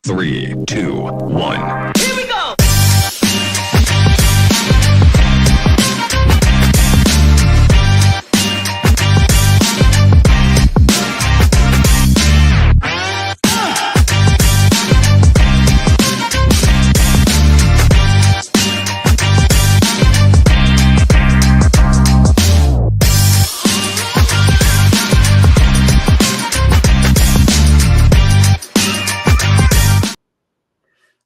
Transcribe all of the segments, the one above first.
3, 2, 1. Here we go!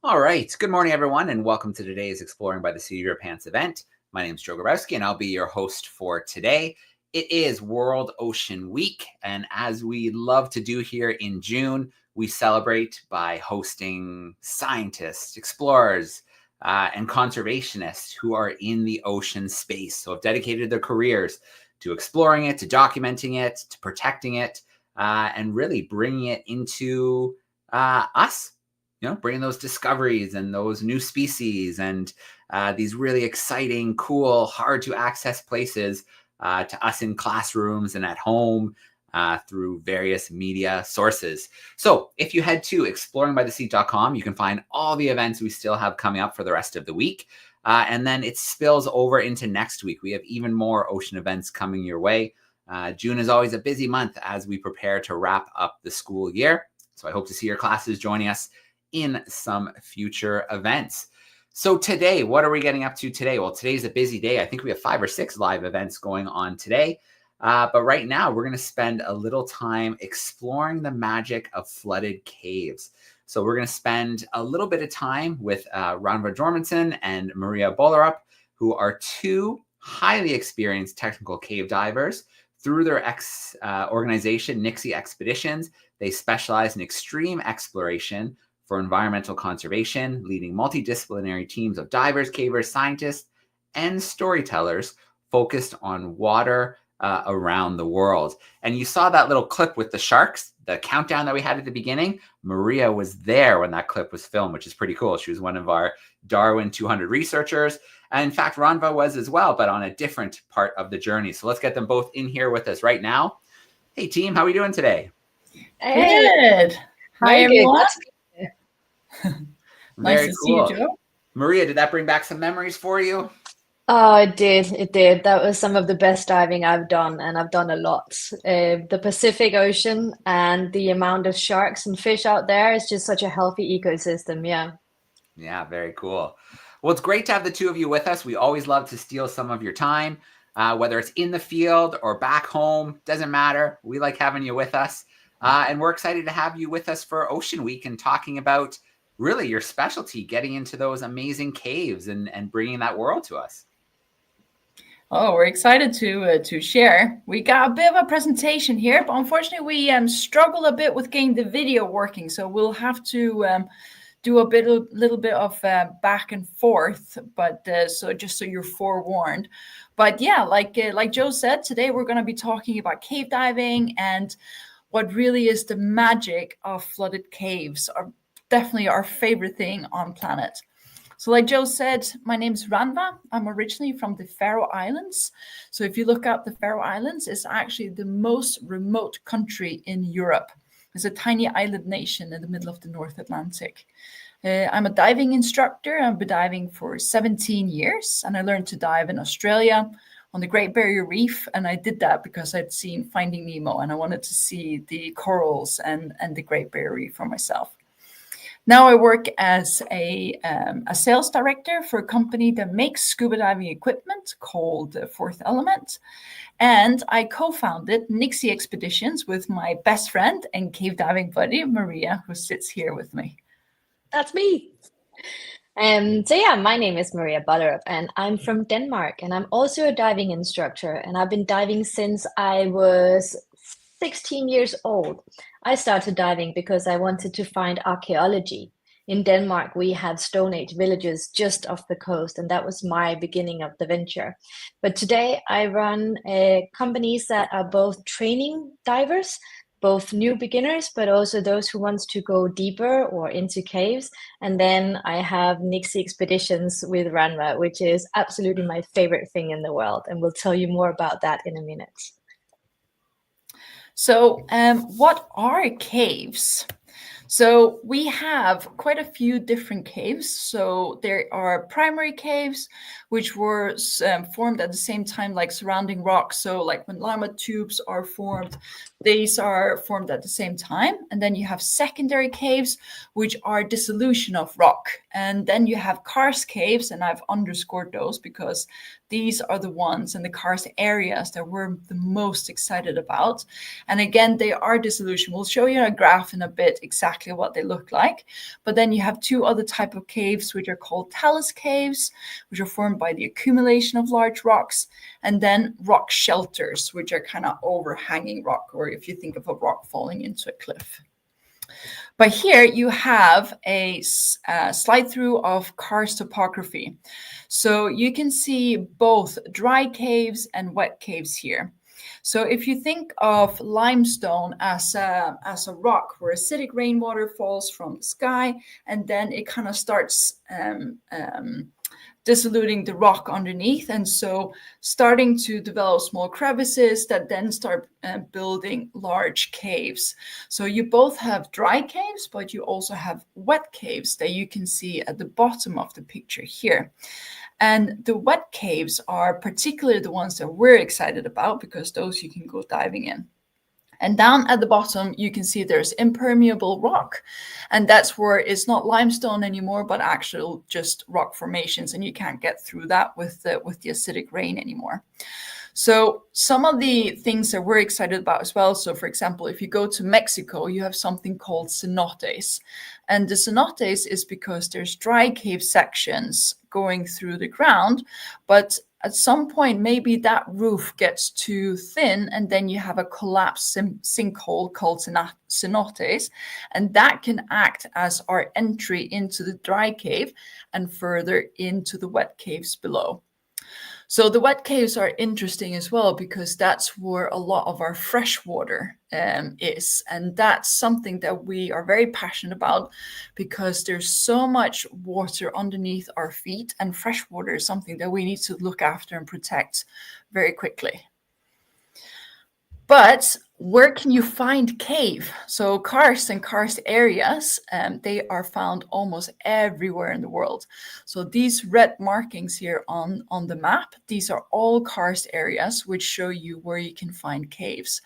All right. Good morning, everyone, and welcome to today's Exploring by the Sea of Your Pants event. My name is Joe Grabowski, and I'll be your host for today. It is World Ocean Week, and as we love to do here in June, we celebrate by hosting scientists, explorers, and conservationists who are in the ocean space. So have dedicated their careers to exploring it, to documenting it, to protecting it, and really bringing it into us. You know, bringing those discoveries and those new species and these really exciting, cool, hard to access places to us in classrooms and at home through various media sources. So if you head to exploringbythesea.com, you can find all the events we still have coming up for the rest of the week. And then it spills over into next week. We have even more ocean events coming your way. June is always a busy month as we prepare to wrap up the school year. So I hope to see your classes joining us in some future events. So today, what are we getting up to today? Well, today's a busy day. I think we have 5 or 6 live events going on today. But right now, we're going to spend a little time exploring the magic of flooded caves. So we're going to spend a little bit of time with Rannva Jørmundsson and Maria Bollerup, who are 2 highly experienced technical cave divers. Through their organization, Nixie Expeditions, they specialize in extreme exploration for environmental conservation, leading multidisciplinary teams of divers, cavers, scientists, and storytellers focused on water around the world. And you saw that little clip with the sharks, the countdown that we had at the beginning. Maria was there when that clip was filmed, which is pretty cool. She was one of our Darwin 200 researchers. And in fact, Rannva was as well, but on a different part of the journey. So let's get them both in here with us right now. Hey, team, how are we doing today? Good. Hi, everyone. Very Nice to cool. see you, Joe. Maria, did that bring back some memories for you? Oh, it did. It did. That was some of the best diving I've done, and I've done a lot. The Pacific Ocean and the amount of sharks and fish out there is just such a healthy ecosystem. Yeah. Yeah, very cool. Well, it's great to have the 2 of you with us. We always love to steal some of your time, whether it's in the field or back home, doesn't matter. We like having you with us. And we're excited to have you with us for Ocean Week and talking about really your specialty, getting into those amazing caves and bringing that world to us. Oh, we're excited to share. We got a bit of a presentation here, but unfortunately we struggle a bit with getting the video working. So we'll have to do a little bit of back and forth, but so just so you're forewarned. But yeah, like Joe said, today we're going to be talking about cave diving and what really is the magic of flooded caves, are definitely our favorite thing on planet. So like Joe said, my name is Rannva. I'm originally from the Faroe Islands. So if you look up the Faroe Islands, it's actually the most remote country in Europe. It's a tiny island nation in the middle of the North Atlantic. I'm a diving instructor. I've been diving for 17 years, and I learned to dive in Australia on the Great Barrier Reef, and I did that because I'd seen Finding Nemo and I wanted to see the corals and the Great Barrier Reef for myself. Now I work as a sales director for a company that makes scuba diving equipment called Fourth Element, and I co-founded Nixie Expeditions with my best friend and cave diving buddy Maria, who sits here with me. That's me. So yeah, my name is Maria Bollerup, and I'm from Denmark, and I'm also a diving instructor, and I've been diving since I was 16 years old. I started diving because I wanted to find archaeology. In Denmark, we had Stone Age villages just off the coast, and that was my beginning of the venture. But today I run companies that are both training divers, both new beginners, but also those who wants to go deeper or into caves. And then I have Nixie Expeditions with Rannva, which is absolutely my favorite thing in the world. And we'll tell you more about that in a minute. So what are caves? So we have quite a few different caves. So there are primary caves, which were formed at the same time, like surrounding rocks. So like when lava tubes are formed, these are formed at the same time. And then you have secondary caves, which are dissolution of rock. And then you have karst caves, and I've underscored those because these are the ones in the karst areas that we're the most excited about. And again, they are dissolution. We'll show you a graph in a bit exactly what they look like. But then you have two other type of caves, which are called talus caves, which are formed by the accumulation of large rocks, and then rock shelters, which are kind of overhanging rock, or if you think of a rock falling into a cliff. But here you have a slide through of karst topography. So you can see both dry caves and wet caves here. So if you think of limestone as a rock where acidic rainwater falls from the sky, and then it kind of starts dissoluting the rock underneath, and so starting to develop small crevices that then start building large caves. So you both have dry caves, but you also have wet caves that you can see at the bottom of the picture here. And the wet caves are particularly the ones that we're excited about, because those you can go diving in. And down at the bottom, you can see there's impermeable rock. And that's where it's not limestone anymore, but actual just rock formations. And you can't get through that with the acidic rain anymore. So some of the things that we're excited about as well. So for example, if you go to Mexico, you have something called cenotes. And the cenotes is because there's dry cave sections going through the ground, but at some point, maybe that roof gets too thin, and then you have a collapsed sinkhole called cenotes, and that can act as our entry into the dry cave and further into the wet caves below. So the wet caves are interesting as well, because that's where a lot of our fresh water is. And that's something that we are very passionate about, because there's so much water underneath our feet, and fresh water is something that we need to look after and protect very quickly. But where can you find cave? So karst and karst areas, they are found almost everywhere in the world. So these red markings here on the map, these are all karst areas, which show you where you can find caves.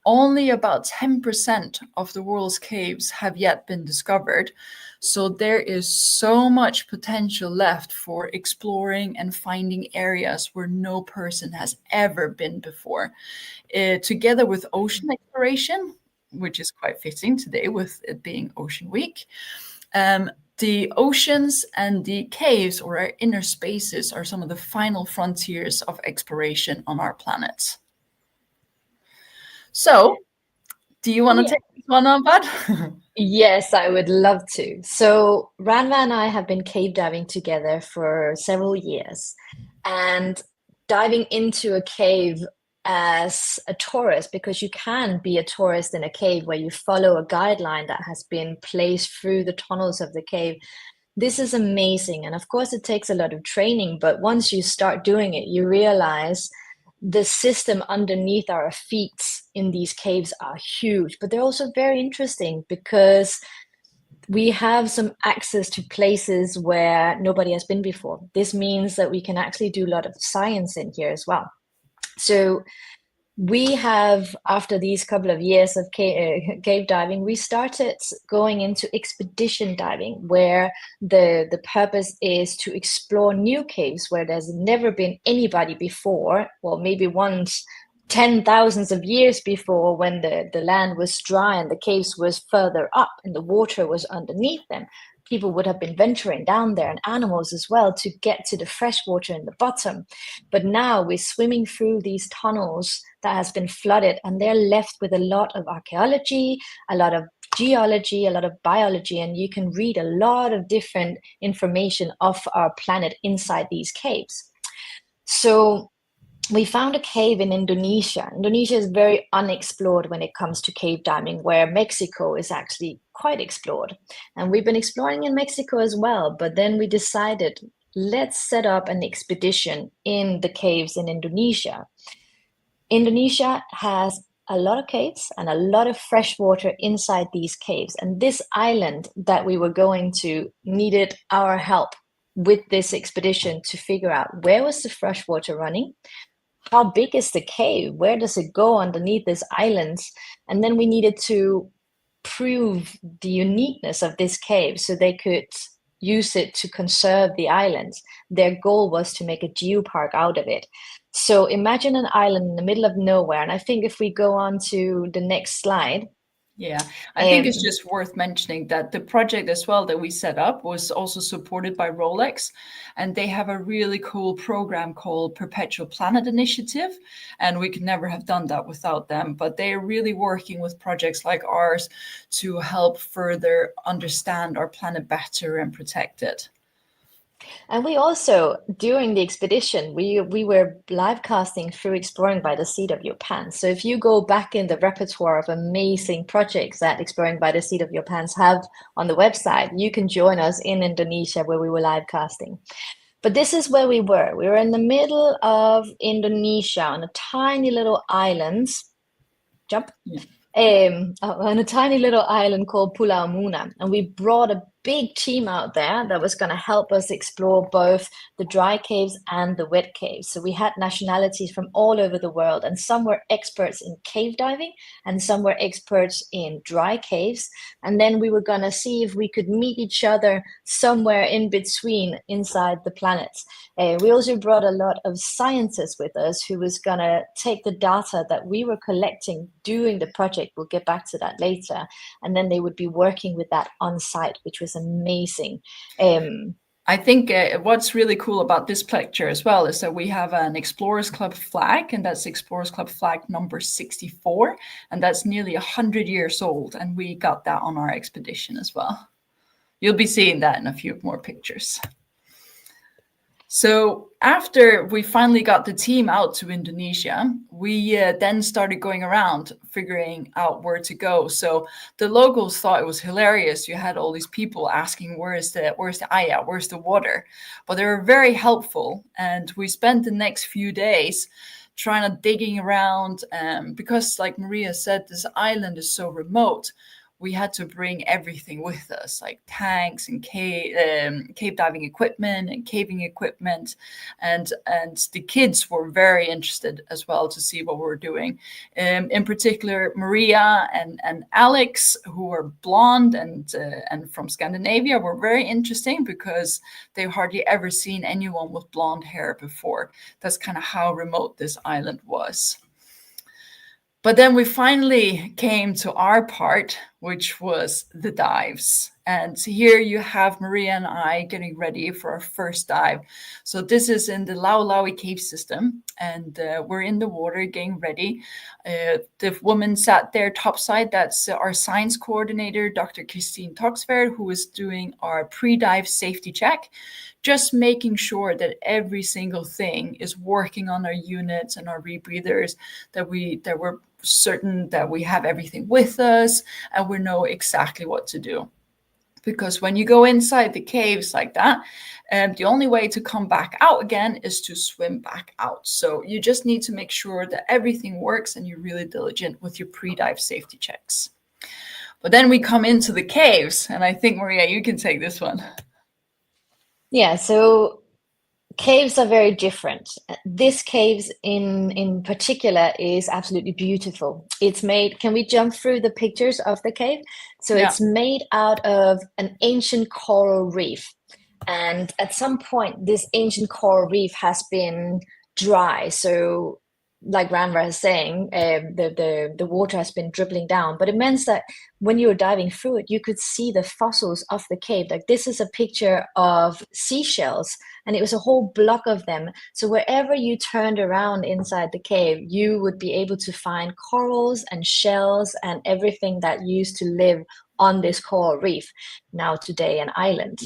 Only about 10% of the world's caves have yet been discovered. So there is so much potential left for exploring and finding areas where no person has ever been before. Together with ocean exploration, which is quite fitting today with it being Ocean Week. The oceans and the caves, or our inner spaces, are some of the final frontiers of exploration on our planet. So, do you want to take this one on, Bud? Yes, I would love to. So Rannva and I have been cave diving together for several years, and diving into a cave as a tourist, because you can be a tourist in a cave where you follow a guideline that has been placed through the tunnels of the cave. This is amazing. And of course, it takes a lot of training, but once you start doing it, you realize the system underneath our feet in these caves are huge, but they're also very interesting because we have some access to places where nobody has been before. This means that we can actually do a lot of science in here as well. So we have, after these couple of years of cave diving, we started going into expedition diving, where the purpose is to explore new caves where there's never been anybody before, well, maybe once 10,000s of years before, when the land was dry and the caves was further up and the water was underneath them. People would have been venturing down there, and animals as well, to get to the fresh water in the bottom. But now we're swimming through these tunnels that has been flooded, and they're left with a lot of archaeology, a lot of geology, a lot of biology, and you can read a lot of different information of our planet inside these caves. So we found a cave in Indonesia. Indonesia is very unexplored when it comes to cave diving, where Mexico is actually quite explored. And we've been exploring in Mexico as well, but then we decided, let's set up an expedition in the caves in Indonesia. Indonesia has a lot of caves and a lot of fresh water inside these caves. And this island that we were going to needed our help with this expedition to figure out where was the fresh water running, how big is the cave, where does it go underneath this island, and then we needed to prove the uniqueness of this cave so they could use it to conserve the island. Their goal was to make a geopark out of it. So imagine an island in the middle of nowhere. And I think if we go on to the next slide. Yeah, I think it's just worth mentioning that the project as well that we set up was also supported by Rolex, and they have a really cool program called Perpetual Planet Initiative, and we could never have done that without them. But they are really working with projects like ours to help further understand our planet better and protect it. And we also, during the expedition, we were live casting through Exploring by the Seat of Your Pants. So if you go back in the repertoire of amazing projects that Exploring by the Seat of Your Pants have on the website, you can join us in Indonesia where we were live casting. But this is where we were. We were in the middle of Indonesia on a tiny little island. On a tiny little island called Pulau Muna. And we brought a big team out there that was going to help us explore both the dry caves and the wet caves. So we had nationalities from all over the world, and some were experts in cave diving and some were experts in dry caves. And then we were going to see if we could meet each other somewhere in between inside the planets. We also brought a lot of scientists with us who was going to take the data that we were collecting during the project. We'll get back to that later. And then they would be working with that on site, which was amazing. I think what's really cool about this picture as well is that we have an Explorers Club flag, and that's Explorers Club flag number 64, and that's nearly 100 years old, and we got that on our expedition as well. You'll be seeing that in a few more pictures. So after we finally got the team out to Indonesia, we then started going around figuring out where to go. So the locals thought it was hilarious. You had all these people asking, where's the ayah, where's the water? But they were very helpful. And we spent the next few days trying to digging around because, like Maria said, this island is so remote. We had to bring everything with us, like tanks and cave diving equipment and caving equipment. And the kids were very interested as well to see what we were doing. In particular, Maria and Alex, who were blonde and from Scandinavia, were very interesting because they've hardly ever seen anyone with blonde hair before. That's kind of how remote this island was. But then we finally came to our part, which was the dives. And here you have Maria and I getting ready for our first dive. So this is in the Laulawi cave system, and we're in the water getting ready. The woman sat there topside. That's our science coordinator, Dr. Christine Toxverd, who is doing our pre-dive safety check, just making sure that every single thing is working on our units and our rebreathers, that we're certain that we have everything with us and we know exactly what to do. Because when you go inside the caves like that, the only way to come back out again is to swim back out. So you just need to make sure that everything works and you're really diligent with your pre-dive safety checks. But then we come into the caves, and I think, Maria, you can take this one. Yeah, so caves are very different. This cave in particular is absolutely beautiful. It's made, can we jump through the pictures of the cave? So yeah. It's made out of an ancient coral reef. And at some point, this ancient coral reef has been dry. So like Rannva is saying, the water has been dribbling down, but it means that when you were diving through it, you could see the fossils of the cave. Like this is a picture of seashells, and it was a whole block of them. So wherever you turned around inside the cave, you would be able to find corals and shells and everything that used to live on this coral reef, now today an island.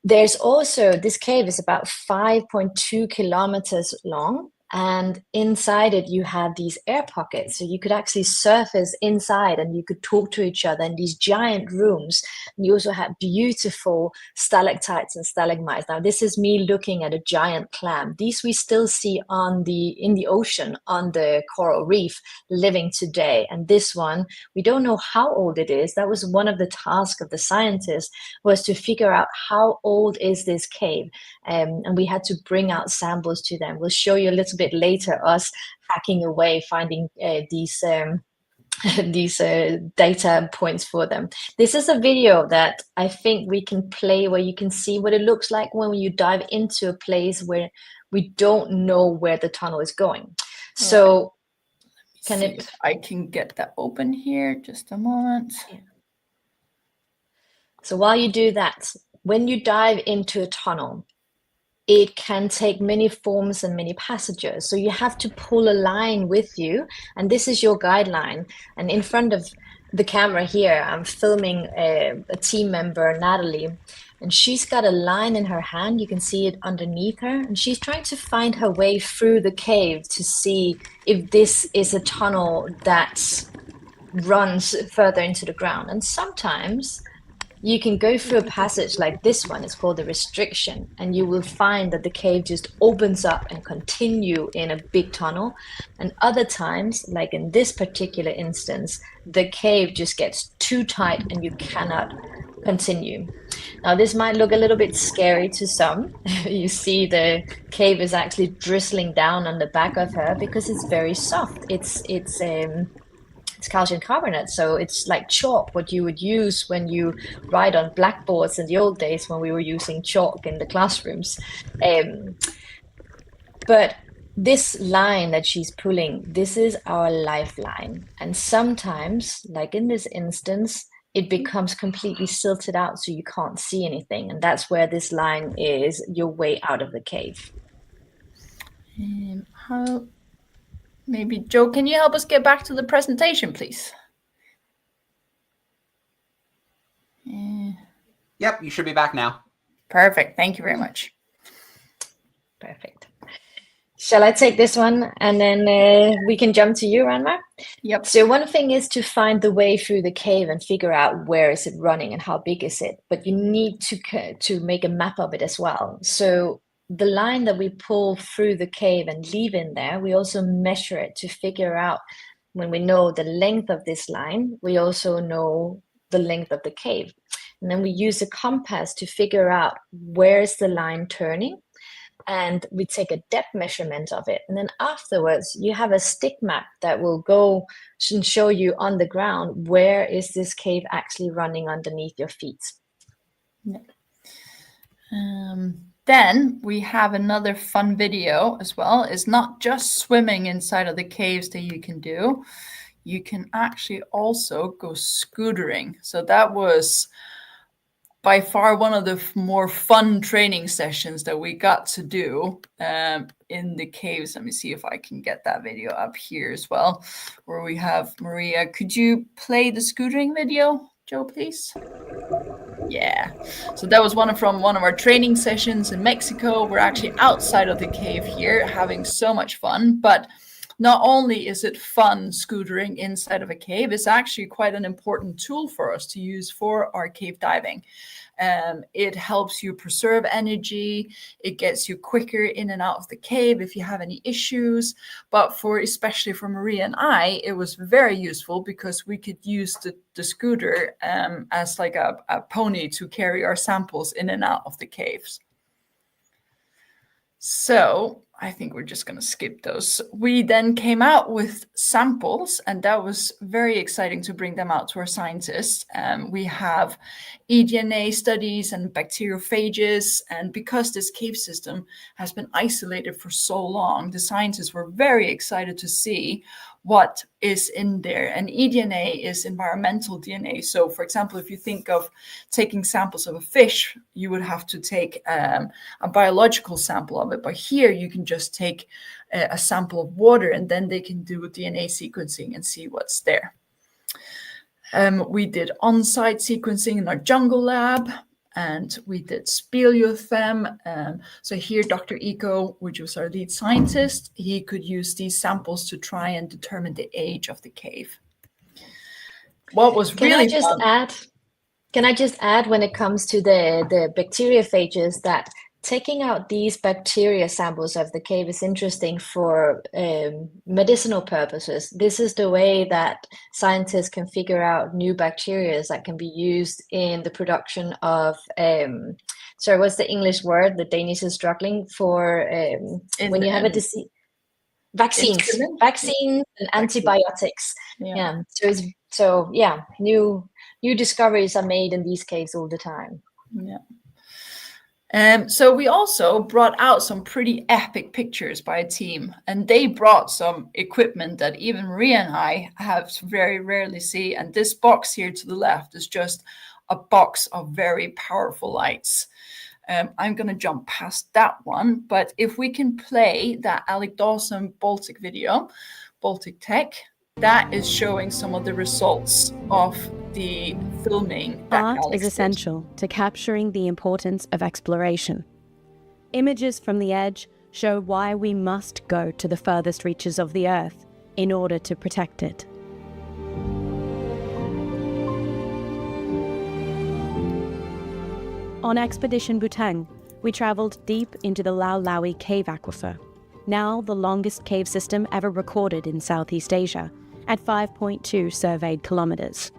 There's also, this cave is about 5.2 kilometers long. And inside it, you had these air pockets. So you could actually surface inside and you could talk to each other in these giant rooms. And you also had beautiful stalactites and stalagmites. Now, this is me looking at a giant clam. These we still see in the ocean, on the coral reef, living today. And this one, we don't know how old it is. That was one of the tasks of the scientists, was to figure out how old is this cave. And we had to bring out samples to them. We'll show you a little bit later us hacking away, finding these data points for them. This is a video that I think we can play where you can see what it looks like when you dive into a place where we don't know where the tunnel is going. So I can get that open here, just a moment. Yeah. So while you do that, when you dive into a tunnel, it can take many forms and many passages. So you have to pull a line with you, and this is your guideline. And in front of the camera here, I'm filming a team member, Natalie, and she's got a line in her hand. You can see it underneath her, and she's trying to find her way through the cave to see if this is a tunnel that runs further into the ground. And sometimes you can go through a passage like this one. It's called the restriction, and you will find that the cave just opens up and continue in a big tunnel. And other times, like in this particular instance, the cave just gets too tight and you cannot continue. Now, this might look a little bit scary to some. You see the cave is actually drizzling down on the back of her because it's very soft. It's calcium carbonate, so it's like chalk, what you would use when you write on blackboards in the old days when we were using chalk in the classrooms. But this line that she's pulling, this is our lifeline. And sometimes, like in this instance, it becomes completely silted out so you can't see anything. And that's where this line is your way out of the cave. Maybe, Joe, can you help us get back to the presentation, please? Yep, you should be back now. Perfect. Thank you very much. Perfect. Shall I take this one and then we can jump to you, Rannva? Yep. So one thing is to find the way through the cave and figure out where is it running and how big is it. But you need to make a map of it as well. So the line that we pull through the cave and leave in there, we also measure it to figure out, when we know the length of this line, we also know the length of the cave. And then we use a compass to figure out where is the line turning, and we take a depth measurement of it. And then afterwards, you have a stick map that will go and show you on the ground where is this cave actually running underneath your feet. Yeah. Then we have another fun video as well. It's not just swimming inside of the caves that you can do. You can actually also go scootering. So that was by far one of the more fun training sessions that we got to do in the caves. Let me see if I can get that video up here as well, where we have Maria. Could you play the scootering video, Joe, please? Yeah, so that was one of our training sessions in Mexico. We're actually outside of the cave here, having so much fun. But not only is it fun scootering inside of a cave, it's actually quite an important tool for us to use for our cave diving. It helps you preserve energy. It gets you quicker in and out of the cave if you have any issues. But especially for Maria and I, it was very useful because we could use the scooter as like a pony to carry our samples in and out of the caves. So I think we're just going to skip those. We then came out with samples, and that was very exciting to bring them out to our scientists. We have eDNA studies and bacteriophages, and because this cave system has been isolated for so long, the scientists were very excited to see what is in there. And eDNA is environmental DNA. So, for example, if you think of taking samples of a fish, you would have to take a biological sample of it. But here you can just take a sample of water, and then they can do DNA sequencing and see what's there. We did on-site sequencing in our jungle lab. and we did speleothem. So here, Dr. Eco, which was our lead scientist, he could use these samples to try and determine the age of the cave. What was really fun. Can I just add, when it comes to the bacteriophages, that taking out these bacteria samples of the cave is interesting for medicinal purposes. This is the way that scientists can figure out new bacteria that can be used in the production of, sorry, what's the English word? The Danish is struggling for when you have a disease. Vaccines and antibiotics. Yeah. So new discoveries are made in these caves all the time. Yeah. So we also brought out some pretty epic pictures by a team, and they brought some equipment that even Maria and I have very rarely see. And this box here to the left is just a box of very powerful lights. I'm going to jump past that one, but if we can play that Alec Dawson Baltic video, Baltic Tech, that is showing some of the results of the filming. Art is essential to capturing the importance of exploration. Images from the edge show why we must go to the furthest reaches of the Earth in order to protect it. On Expedition Butang, we traveled deep into the Lau Laui cave aquifer, now the longest cave system ever recorded in Southeast Asia, at 5.2 surveyed kilometers.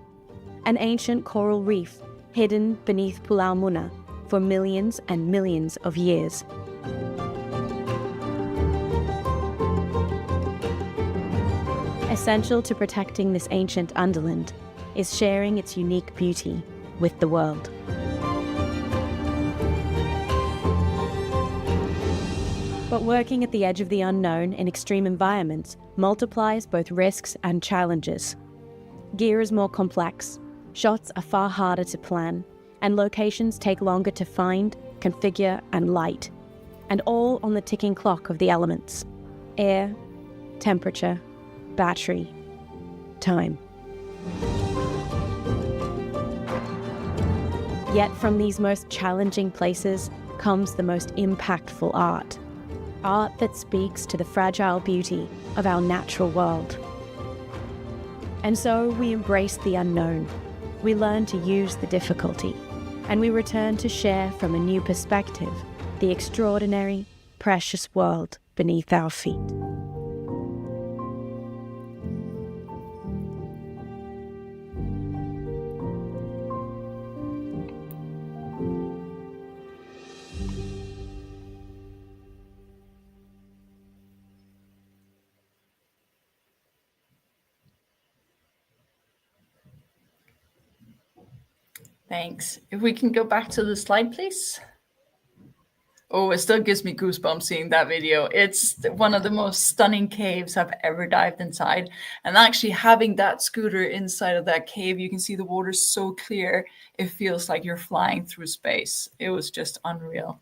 An ancient coral reef hidden beneath Pulau Muna for millions and millions of years. Essential to protecting this ancient underland is sharing its unique beauty with the world. But working at the edge of the unknown in extreme environments multiplies both risks and challenges. Gear is more complex, shots are far harder to plan, and locations take longer to find, configure, and light, and all on the ticking clock of the elements: air, temperature, battery, time. Yet from these most challenging places comes the most impactful art. Art that speaks to the fragile beauty of our natural world. And so we embrace the unknown, we learn to use the difficulty, and we return to share from a new perspective the extraordinary, precious world beneath our feet. Thanks. If we can go back to the slide, please. Oh, it still gives me goosebumps seeing that video. It's one of the most stunning caves I've ever dived inside. And actually having that scooter inside of that cave, you can see the water so clear, it feels like you're flying through space. It was just unreal.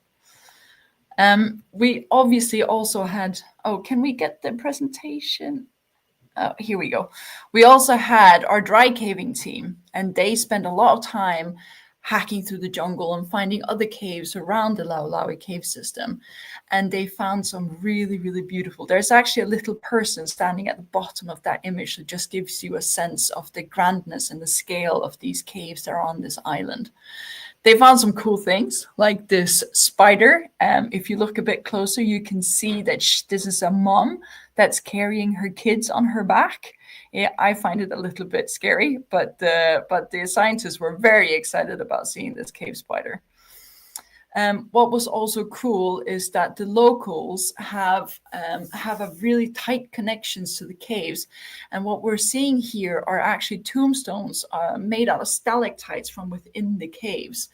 We obviously also had, can we get the presentation? Here we go. We also had our dry caving team, and they spent a lot of time hacking through the jungle and finding other caves around the Lau Laui cave system. And they found some really, really beautiful. There's actually a little person standing at the bottom of that image that just gives you a sense of the grandness and the scale of these caves that are on this island. They found some cool things like this spider. If you look a bit closer, you can see that this is a mom that's carrying her kids on her back. Yeah, I find it a little bit scary, but the scientists were very excited about seeing this cave spider. What was also cool is that the locals have a really tight connections to the caves. And what we're seeing here are actually tombstones made out of stalactites from within the caves.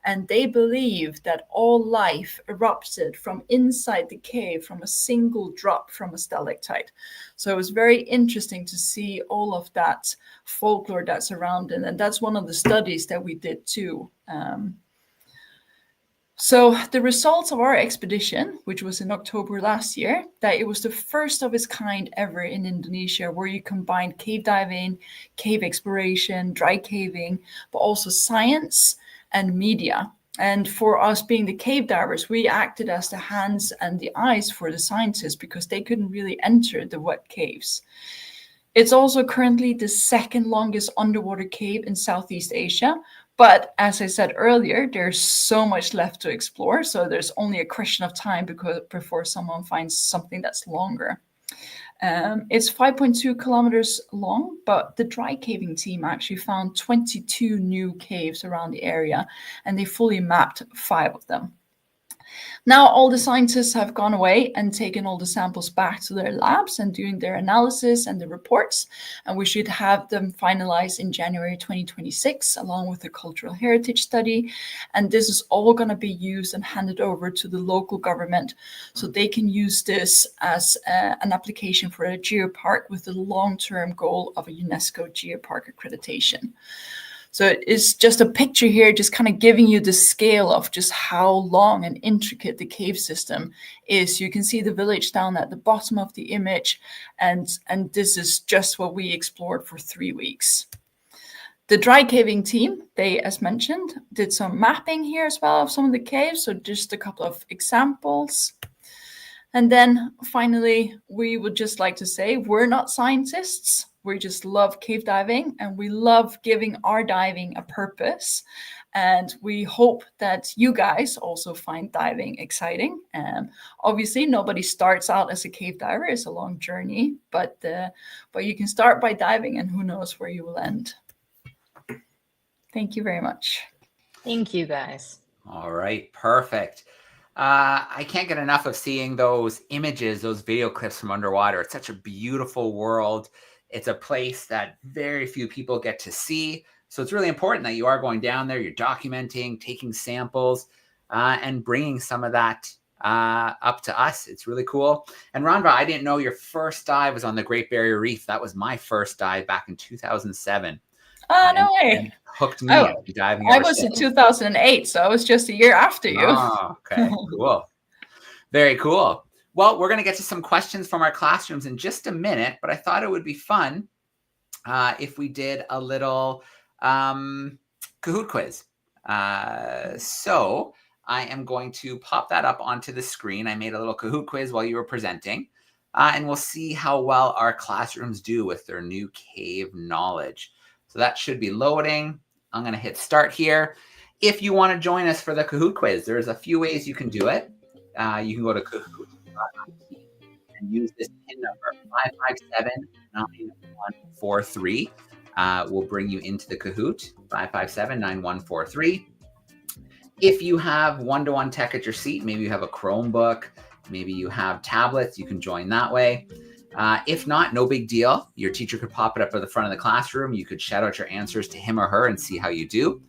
And they believe that all life erupted from inside the cave from a single drop from a stalactite. So it was very interesting to see all of that folklore that's around it. And that's one of the studies that we did too. So the results of our expedition, which was in October last year, that it was the first of its kind ever in Indonesia, where you combine cave diving, cave exploration, dry caving, but also science and media. And for us being the cave divers, we acted as the hands and the eyes for the scientists because they couldn't really enter the wet caves. It's also currently the second longest underwater cave in Southeast Asia. But as I said earlier, there's so much left to explore. So there's only a question of time before someone finds something that's longer. It's 5.2 kilometers long, but the dry caving team actually found 22 new caves around the area, and they fully mapped 5 of them. Now all the scientists have gone away and taken all the samples back to their labs and doing their analysis and the reports, and we should have them finalized in January 2026 along with the cultural heritage study. And this is all going to be used and handed over to the local government so they can use this as an application for a geopark with the long-term goal of a UNESCO geopark accreditation. So it's just a picture here, just kind of giving you the scale of just how long and intricate the cave system is. You can see the village down at the bottom of the image, and this is just what we explored for 3 weeks. The dry caving team, they, as mentioned, did some mapping here as well of some of the caves. So just a couple of examples. And then finally, we would just like to say we're not scientists. We just love cave diving, and we love giving our diving a purpose. And we hope that you guys also find diving exciting. Obviously, nobody starts out as a cave diver. It's a long journey, but you can start by diving, and who knows where you will end. Thank you very much. Thank you, guys. All right, perfect. I can't get enough of seeing those images, those video clips from underwater. It's such a beautiful world. It's a place that very few people get to see. So it's really important that you are going down there, you're documenting, taking samples, and bringing some of that up to us. It's really cool. And Rannva, I didn't know your first dive was on the Great Barrier Reef. That was my first dive back in 2007. Oh, no way. And hooked me up diving. I was in 2008, so I was just a year after you. Oh, okay, cool. Very cool. Well, we're going to get to some questions from our classrooms in just a minute, but I thought it would be fun if we did a little Kahoot quiz. So I am going to pop that up onto the screen. I made a little Kahoot quiz while you were presenting, and we'll see how well our classrooms do with their new cave knowledge. So that should be loading. I'm going to hit start here. If you want to join us for the Kahoot quiz, there's a few ways you can do it. You can go to Kahoot and use this PIN number 557-9143. Will bring you into the Kahoot 557-9143. If you have one-to-one tech at your seat, maybe you have a Chromebook, maybe you have tablets, you can join that way. If not, no big deal. Your teacher could pop it up at the front of the classroom. You could shout out your answers to him or her and see how you do.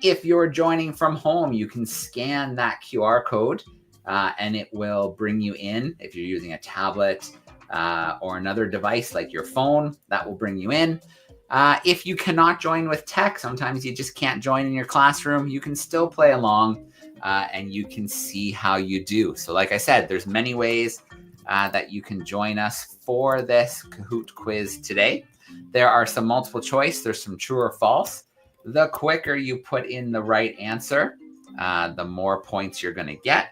If you're joining from home, you can scan that QR code and it will bring you in. If you're using a tablet or another device like your phone, that will bring you in. If you cannot join with tech, sometimes you just can't join in your classroom, you can still play along and you can see how you do. So like I said, there's many ways that you can join us for this Kahoot quiz today. There are some multiple choice. There's some true or false. The quicker you put in the right answer, the more points you're going to get.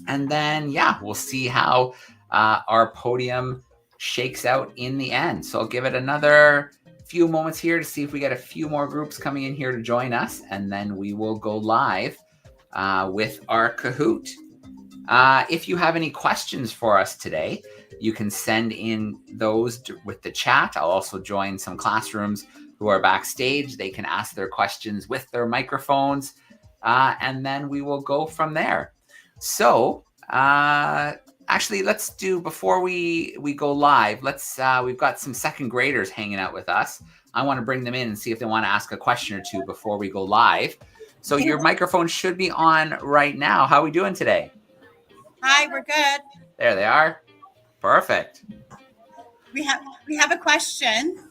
And then, yeah, we'll see how our podium shakes out in the end. So I'll give it another few moments here to see if we get a few more groups coming in here to join us. And then we will go live with our Kahoot. If you have any questions for us today, you can send in those with the chat. I'll also join some classrooms who are backstage. They can ask their questions with their microphones, and then we will go from there. So actually, let's do, before we go live, we've got some second graders hanging out with us. I want to bring them in and see if they want to ask a question or two before we go live. So your microphone should be on right now. How are we doing today? Hi, we're good. There they are. Perfect. We have a question.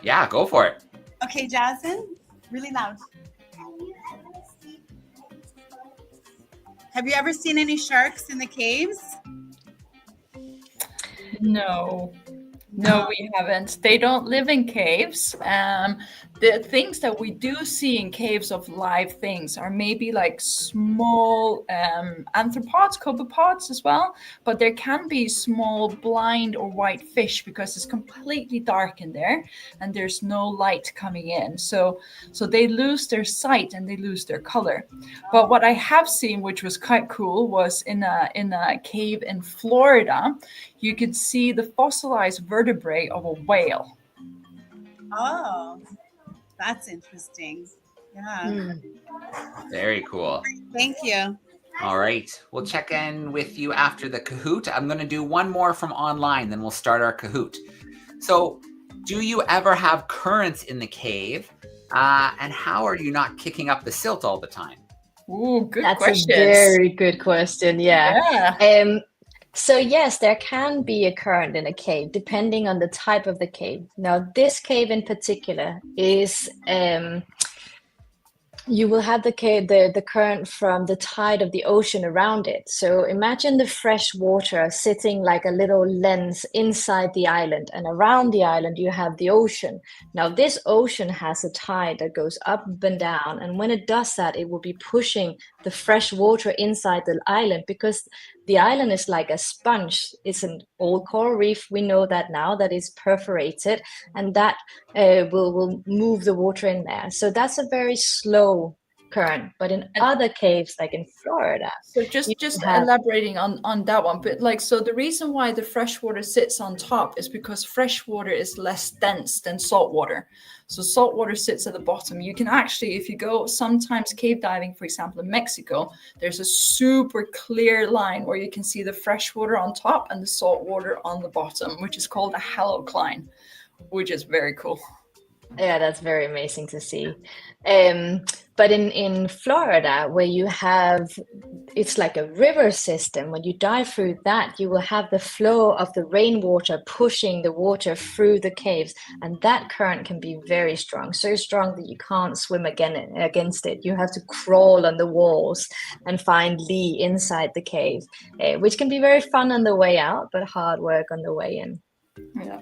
Yeah, go for it. Okay, Jasmine, really loud. Have you ever seen any sharks in the caves? No, we haven't. They don't live in caves. the things that we do see in caves of live things are maybe like small arthropods, copepods as well, but there can be small blind or white fish because it's completely dark in there and there's no light coming in. So they lose their sight and they lose their color. But what I have seen, which was quite cool, was in a cave in Florida, you could see the fossilized vertebrae of a whale. Oh, that's interesting. Yeah. Very cool. Thank you. All right. We'll check in with you after the Kahoot. I'm going to do one more from online, then we'll start our Kahoot. So, do you ever have currents in the cave? And how are you not kicking up the silt all the time? Ooh, good That's questions. a very good question. Yeah. Yeah. So yes, there can be a current in a cave depending on the type of the cave. Now, this cave in particular is you will have the current from the tide of the ocean around it. So imagine the fresh water sitting like a little lens inside the island, and around the island you have the ocean. Now this ocean has a tide that goes up and down, and when it does that, it will be pushing the fresh water inside the island, because the island is like a sponge. It's an old coral reef. We know that now, that is perforated, and that will move the water in there. So that's a very slow current. But in other caves, like in Florida, So just elaborating on that one, but like, so the reason why the fresh water sits on top is because fresh water is less dense than salt water. So salt water sits at the bottom. You can actually, if you go sometimes cave diving, for example, in Mexico, there's a super clear line where you can see the fresh water on top and the salt water on the bottom, which is called a halocline, which is very cool. Yeah, that's very amazing to see. But in Florida, where you have, it's like a river system, when you dive through that, you will have the flow of the rainwater pushing the water through the caves. And that current can be very strong, so strong that you can't swim against it. You have to crawl on the walls and find lee inside the cave, which can be very fun on the way out, but hard work on the way in. Yeah.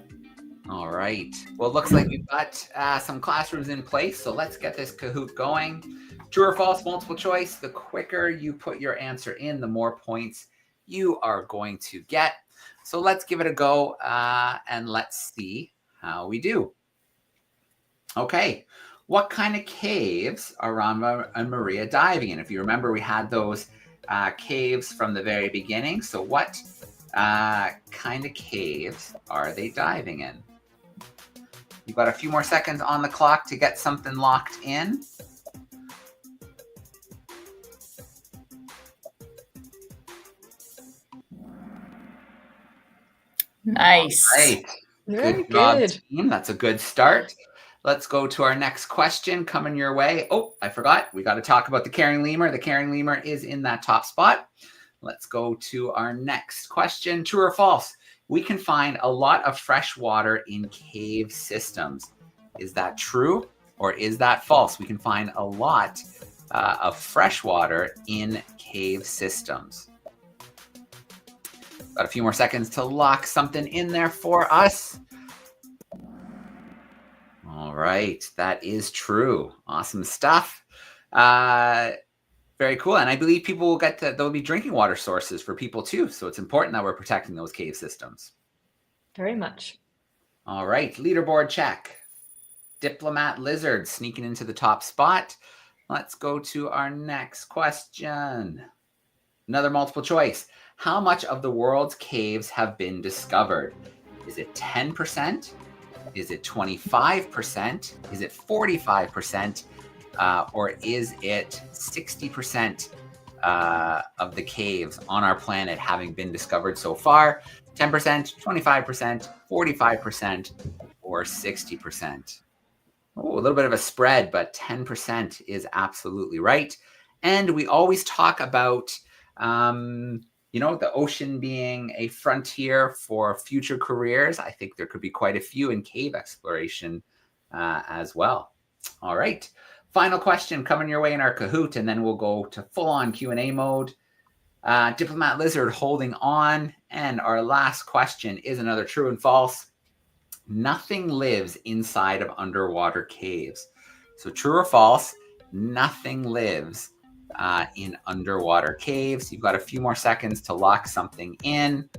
All right. Well, it looks like we've got some classrooms in place, so let's get this Kahoot going. True or false, multiple choice. The quicker you put your answer in, the more points you are going to get. So let's give it a go, and let's see how we do. Okay. What kind of caves are Rannva and Maria diving in? If you remember, we had those caves from the very beginning. So what kind of caves are they diving in? You've got a few more seconds on the clock to get something locked in. Nice. Right. Very Good job, good. team. That's a good start. Let's go to our next question coming your way. Oh, I forgot. We got to talk about the carrying lemur. The carrying lemur is in that top spot. Let's go to our next question. True or false? We can find a lot of fresh water in cave systems. Is that true or is that false? We can find a lot of fresh water in cave systems. Got a few more seconds to lock something in there for us. All right, that is true. Awesome stuff. Very cool. And I believe people will get to, there'll be drinking water sources for people too. So it's important that we're protecting those cave systems. Very much. All right, leaderboard check. Diplomat lizard sneaking into the top spot. Let's go to our next question. Another multiple choice. How much of the world's caves have been discovered? Is it 10%? Is it 25%? Is it 45%? Or is it 60% of the caves on our planet having been discovered so far? 10%, 25%, 45%, or 60%? Oh, a little bit of a spread, but 10% is absolutely right. And we always talk about, the ocean being a frontier for future careers. I think there could be quite a few in cave exploration as well. All right. Final question coming your way in our Kahoot, and then we'll go to full-on Q&A mode. Diplomat Lizard holding on. And our last question is another true and false. Nothing lives inside of underwater caves. So true or false, nothing lives in underwater caves. You've got a few more seconds to lock something in.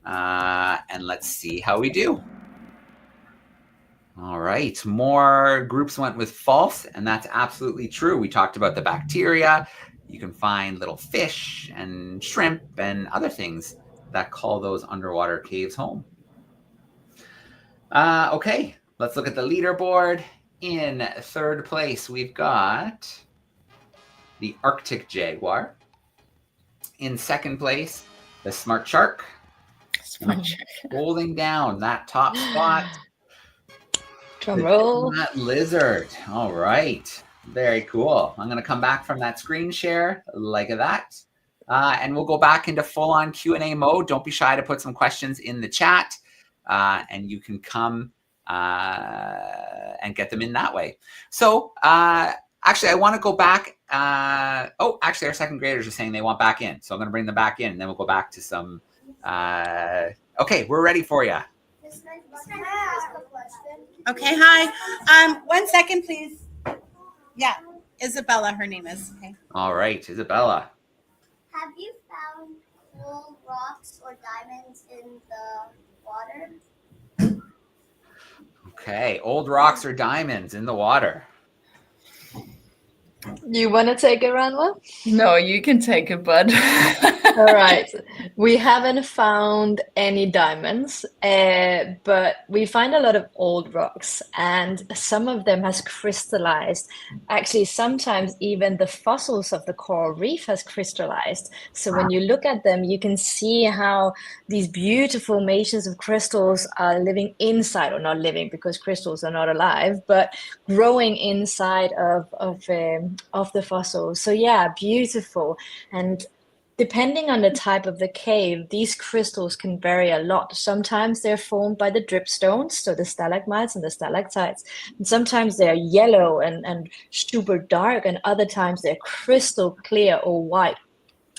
And let's see how we do. All right, more groups went with false, and that's absolutely true. We talked about the bacteria. You can find little fish and shrimp and other things that call those underwater caves home. Okay, let's look at the leaderboard. In third place, we've got the Arctic jaguar. In second place, the smart shark. Holding down that top spot. Drum roll. That lizard. All right. Very cool. I'm going to come back from that screen share like that. And we'll go back into full-on Q&A mode. Don't be shy to put some questions in the chat. And you can come and get them in that way. So actually, I want to go back. Actually, our second graders are saying they want back in. So I'm going to bring them back in, and then we'll go back to some. Okay, we're ready for you. Okay, hi. 1 second, please. Yeah, Isabella, her name is. Okay. All right, Isabella. Have you found old rocks or diamonds in the water? Okay, old rocks or diamonds in the water. You want to take it, Rannva? No, you can take it, bud. All right. We haven't found any diamonds, but we find a lot of old rocks, and some of them has crystallized. Actually, sometimes even the fossils of the coral reef has crystallized. So when you look at them, you can see how these beautiful formations of crystals are living inside, or not living because crystals are not alive, but growing inside of the fossils. So yeah, beautiful. And depending on the type of the cave, these crystals can vary a lot. Sometimes they're formed by the dripstones, so the stalagmites and the stalactites. And sometimes they're yellow and super dark, and other times they're crystal clear or white.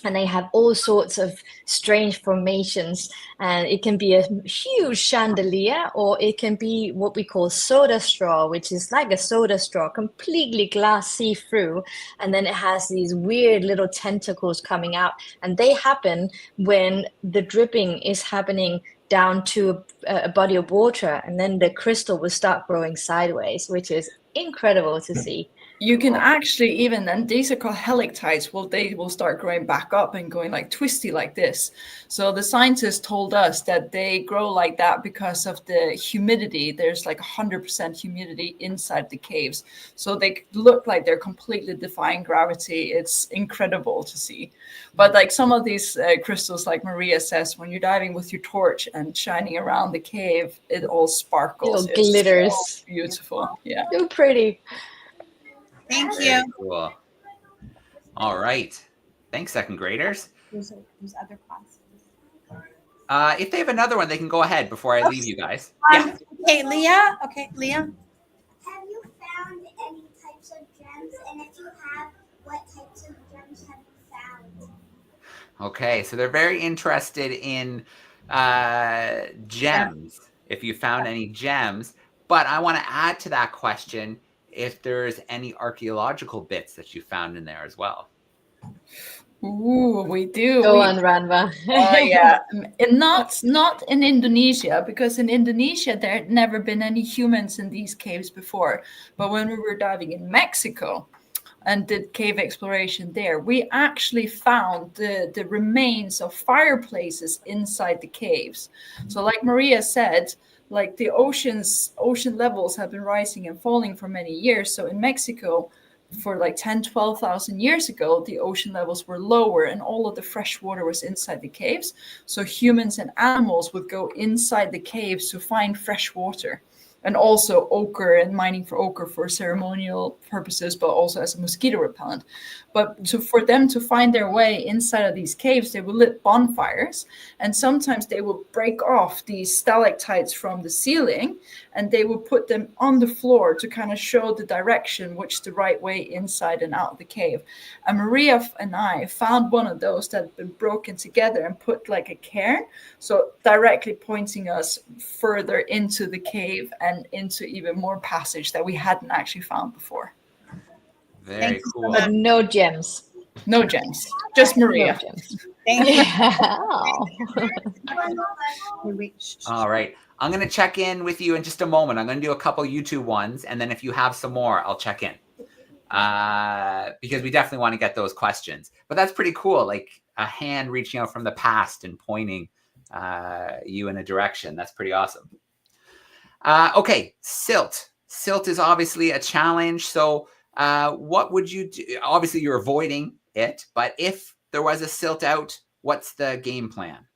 And they have all sorts of strange formations. And it can be a huge chandelier, or it can be what we call soda straw, which is like a soda straw, completely glass see-through. And then it has these weird little tentacles coming out. And they happen when the dripping is happening down to a body of water. And then the crystal will start growing sideways, which is incredible to see. You can actually even, and these are called helictites, they will start growing back up and going like twisty like this. So the scientists told us that they grow like that because of the humidity. There's like 100% humidity inside the caves. So they look like they're completely defying gravity. It's incredible to see. But like some of these crystals, like Maria says, when you're diving with your torch and shining around the cave, it all sparkles. It glitters. So beautiful. Yeah. So pretty. Thank Very you. cool. All right. Thanks, second graders. There's other classes. If they have another one, they can go ahead before I leave you guys. Yeah. Okay, Leah. Okay, Leah. Have you found any types of gems? And if you have, what types of gems have you found? Okay, so they're very interested in gems, if you found any gems. But I want to add to that question if there's any archaeological bits that you found in there as well. Ooh, we do. Go on, Rannva. Yeah, and not in Indonesia, because in Indonesia there had never been any humans in these caves before. But when we were diving in Mexico and did cave exploration there, we actually found the remains of fireplaces inside the caves. So like Maria said, like the ocean levels have been rising and falling for many years. So in Mexico, for like 10, 12,000 years ago, the ocean levels were lower and all of the fresh water was inside the caves. So humans and animals would go inside the caves to find fresh water. And also ochre and mining for ochre for ceremonial purposes, but also as a mosquito repellent. But for them to find their way inside of these caves, they will lit bonfires, and sometimes they will break off these stalactites from the ceiling, and they will put them on the floor to kind of show the direction, which the right way inside and out of the cave. And Maria and I found one of those that had been broken together and put like a cairn, so directly pointing us further into the cave and into even more passage that we hadn't actually found before. Very cool. But no gems. No gems, just Maria. No gems. Thank you. All right. I'm going to check in with you in just a moment. I'm going to do a couple YouTube ones, and then if you have some more, I'll check in. Because we definitely want to get those questions. But that's pretty cool, like a hand reaching out from the past and pointing you in a direction. That's pretty awesome. Okay, silt. Silt is obviously a challenge. So what would you do? Obviously, you're avoiding it. But if there was a silt out, what's the game plan?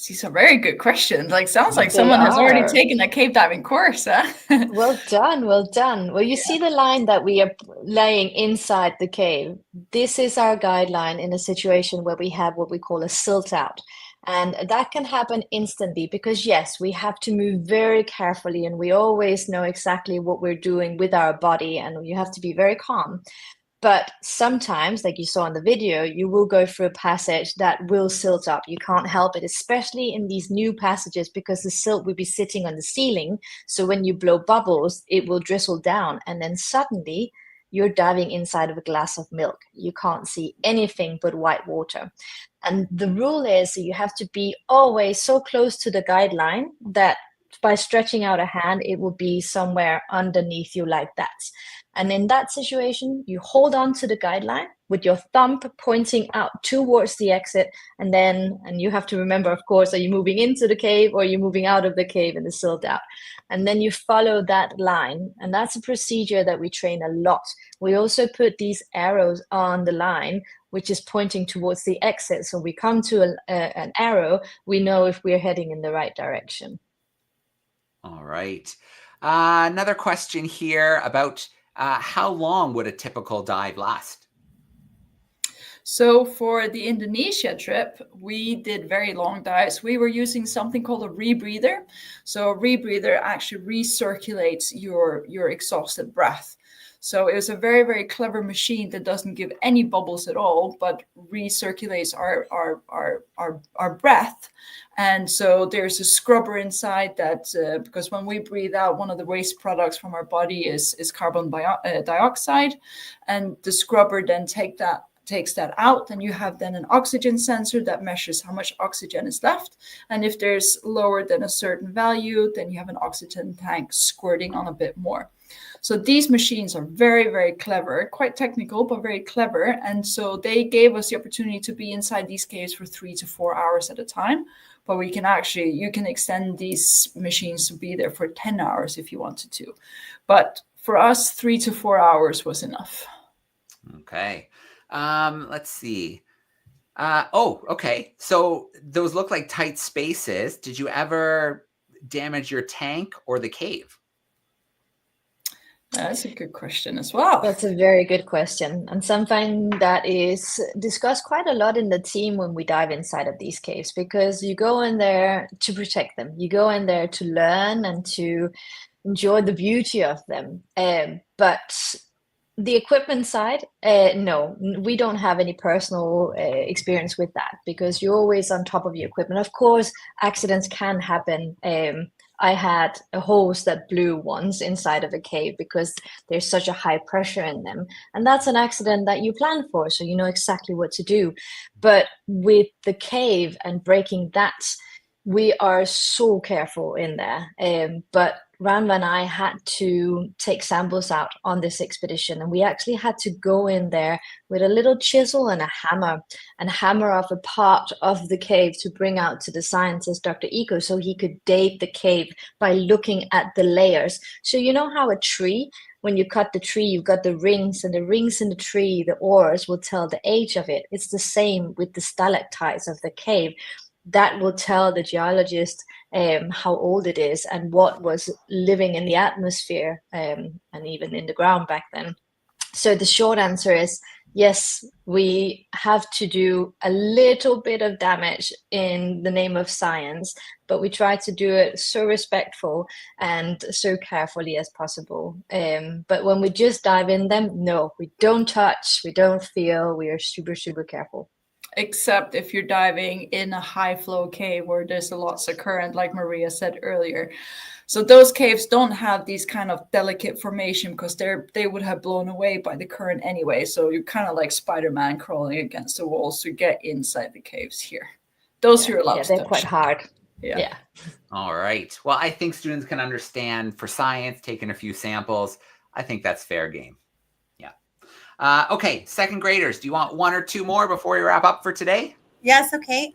These are very good questions. Like, sounds like someone has already taken a cave diving course. Huh? Well done, well done. Well, you see the line that we are laying inside the cave. This is our guideline in a situation where we have what we call a silt out. And that can happen instantly because, yes, we have to move very carefully and we always know exactly what we're doing with our body, and you have to be very calm. But sometimes, like you saw in the video, you will go through a passage that will silt up. You can't help it, especially in these new passages, because the silt will be sitting on the ceiling. So when you blow bubbles, it will drizzle down. And then suddenly you're diving inside of a glass of milk. You can't see anything but white water. And the rule is you have to be always so close to the guideline that by stretching out a hand, it will be somewhere underneath you like that. And in that situation, you hold on to the guideline with your thumb pointing out towards the exit. And you have to remember, of course, are you moving into the cave or are you moving out of the cave in the silt out? And then you follow that line. And that's a procedure that we train a lot. We also put these arrows on the line, which is pointing towards the exit. So we come to an arrow, we know if we're heading in the right direction. All right. Another question here about how long would a typical dive last? So for the Indonesia trip, we did very long dives. We were using something called a rebreather. So a rebreather actually recirculates your exhausted breath. So it was a very, very clever machine that doesn't give any bubbles at all, but recirculates our breath. And so there's a scrubber inside that, because when we breathe out, one of the waste products from our body is carbon dioxide. And the scrubber then takes that out, and you have then an oxygen sensor that measures how much oxygen is left. And if there's lower than a certain value, then you have an oxygen tank squirting on a bit more. So these machines are very, very clever, quite technical, but very clever. And so they gave us the opportunity to be inside these caves for 3 to 4 hours at a time. But you can extend these machines to be there for 10 hours if you wanted to. But for us, 3 to 4 hours was enough. Okay. Let's see. Okay. So those look like tight spaces. Did you ever damage your tank or the cave? That's a good question as well. That's a very good question, and something that is discussed quite a lot in the team when we dive inside of these caves, because you go in there to protect them. You go in there to learn and to enjoy the beauty of them. But the equipment side, no, we don't have any personal experience with that, because you're always on top of your equipment. Of course, accidents can happen. I had a hose that blew once inside of a cave because there's such a high pressure in them. And that's an accident that you plan for, so you know exactly what to do. But with the cave and breaking that, we are so careful in there. But Rannva and I had to take samples out on this expedition, and we actually had to go in there with a little chisel and a hammer and hammer off a part of the cave to bring out to the scientist, Dr. Eco, so he could date the cave by looking at the layers. So you know how a tree, when you cut the tree, you've got the rings, and the rings in the tree, the ores will tell the age of it. It's the same with the stalactites of the cave. that will tell the geologist how old it is and what was living in the atmosphere and even in the ground back then. So the short answer is yes, we have to do a little bit of damage in the name of science, but we try to do it so respectful and so carefully as possible. But when we just dive in them, no, we don't touch, we don't feel, we are super, super careful. Except if you're diving in a high flow cave where there's lots of current, like Maria said earlier. So those caves don't have these kind of delicate formation because they would have blown away by the current anyway. So you're kind of like Spider-Man crawling against the walls to get inside the caves here. Those you're allowed to they're touch. quite hard. Yeah. All right. Well, I think students can understand for science, taking a few samples. I think that's fair game. Yeah. Okay, second graders, do you want one or two more before we wrap up for today? Yes, okay.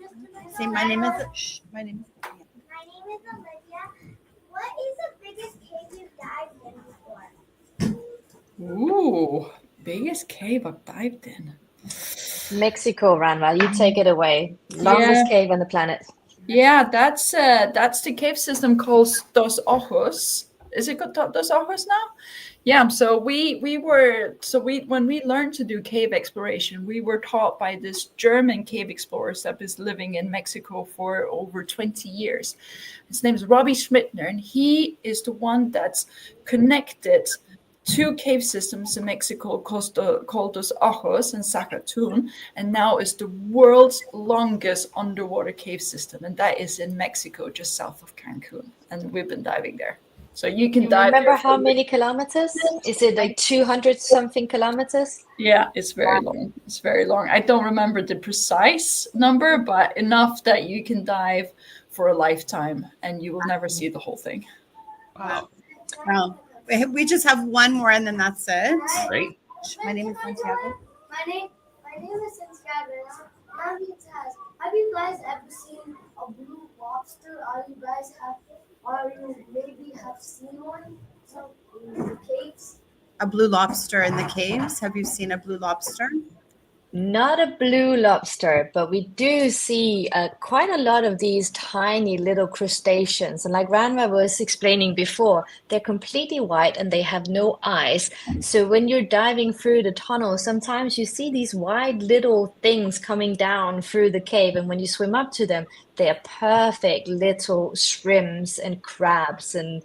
See, my name is Olivia. What is the biggest cave you've dived in before? Ooh, biggest cave I've dived in. Mexico, Rannva, you take it away. Longest cave on the planet. Yeah, that's the cave system called Dos Ojos. Is it called Dos Ojos now? Yeah, so when we learned to do cave exploration, we were taught by this German cave explorer that is living in Mexico for over 20 years. His name is Robbie Schmittner, and he is the one that's connected two cave systems in Mexico called Dos Ojos and Zacatun, and now is the world's longest underwater cave system, and that is in Mexico, just south of Cancun, and we've been diving there. So you can dive. Remember how many kilometers? Is it like 200 something kilometers? Yeah, it's very long. It's very long. I don't remember the precise number, but enough that you can dive for a lifetime and you will never see the whole thing. Wow. Well, we just have one more and then that's it. Great. My name is Santiago. My name is Santiago. Now he says, have you guys ever seen a blue lobster? Or you maybe have seen one in the caves? A blue lobster in the caves. Have you seen a blue lobster? Not a blue lobster, but we do see quite a lot of these tiny little crustaceans. And like Rannva was explaining before, they're completely white and they have no eyes. So when you're diving through the tunnel, sometimes you see these wide little things coming down through the cave. And when you swim up to them, they are perfect little shrimps and crabs and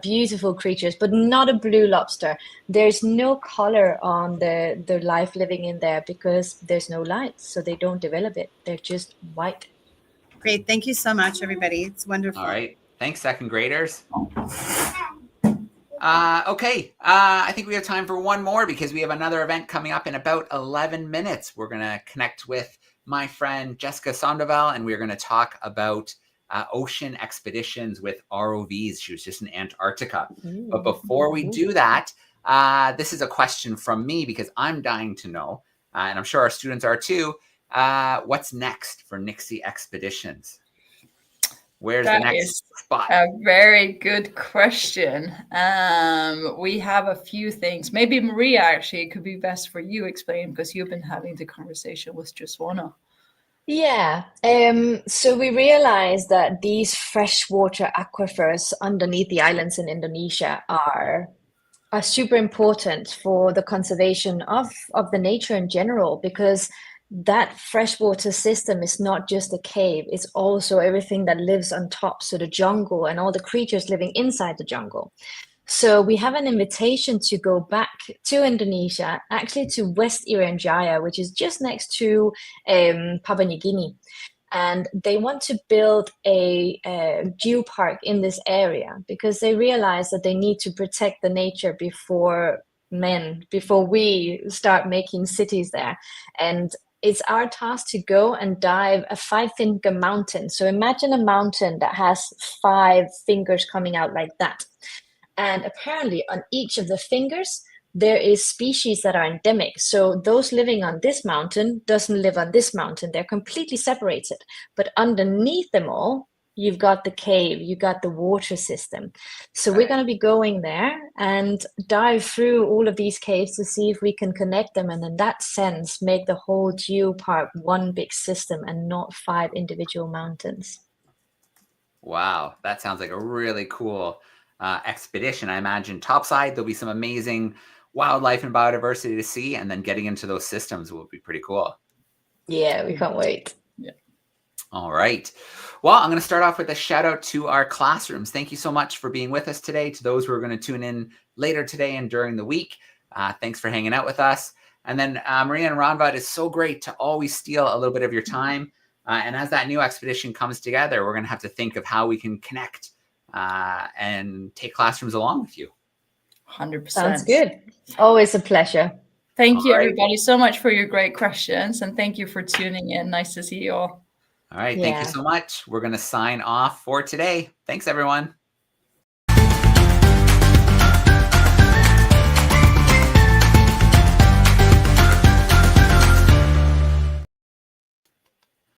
beautiful creatures, but not a blue lobster. There's no color on the life living in there because there's no light, so they don't develop it. They're just white. Great. Thank you so much, everybody. It's wonderful. All right. Thanks, second graders. Okay. I think we have time for one more because we have another event coming up in about 11 minutes. We're going to connect with my friend Jessica Sandoval, and we're going to talk about ocean expeditions with ROVs. She was just in Antarctica. But before we do that, this is a question from me because I'm dying to know, and I'm sure our students are too, what's next for Nixie Expeditions? Where's the next spot? A very good question. We have a few things. Maybe Maria, actually, it could be best for you explain because you've been having the conversation with Jørmundsson. Yeah, so we realized that these freshwater aquifers underneath the islands in Indonesia are super important for the conservation of the nature in general, because that freshwater system is not just a cave, it's also everything that lives on top, so the jungle and all the creatures living inside the jungle. So we have an invitation to go back to Indonesia, actually to West Irian Jaya, which is just next to Papua New Guinea. And they want to build a geopark in this area because they realize that they need to protect the nature before we start making cities there. And it's our task to go and dive a 5-finger mountain. So imagine a mountain that has 5 fingers coming out like that. And apparently on each of the fingers, there is species that are endemic. So those living on this mountain doesn't live on this mountain. They're completely separated. But underneath them all, you've got the cave, you got the water system. So we're going to be going there and dive through all of these caves to see if we can connect them, and in that sense make the whole geopark one big system and not 5 individual mountains. Wow, that sounds like a really cool expedition. I imagine topside there'll be some amazing wildlife and biodiversity to see, and then getting into those systems will be pretty cool. Yeah, we can't wait. Yeah. All right. Well, I'm going to start off with a shout out to our classrooms. Thank you so much for being with us today. To those who are going to tune in later today and during the week, thanks for hanging out with us. And then Maria and Rannva, it is so great to always steal a little bit of your time. And as that new expedition comes together, we're going to have to think of how we can connect and take classrooms along with you. 100%. Sounds good. Always a pleasure. Thank you, All right. everybody, so much for your great questions. And thank you for tuning in. Nice to see you all. All right. Thank you so much. We're going to sign off for today. Thanks, everyone.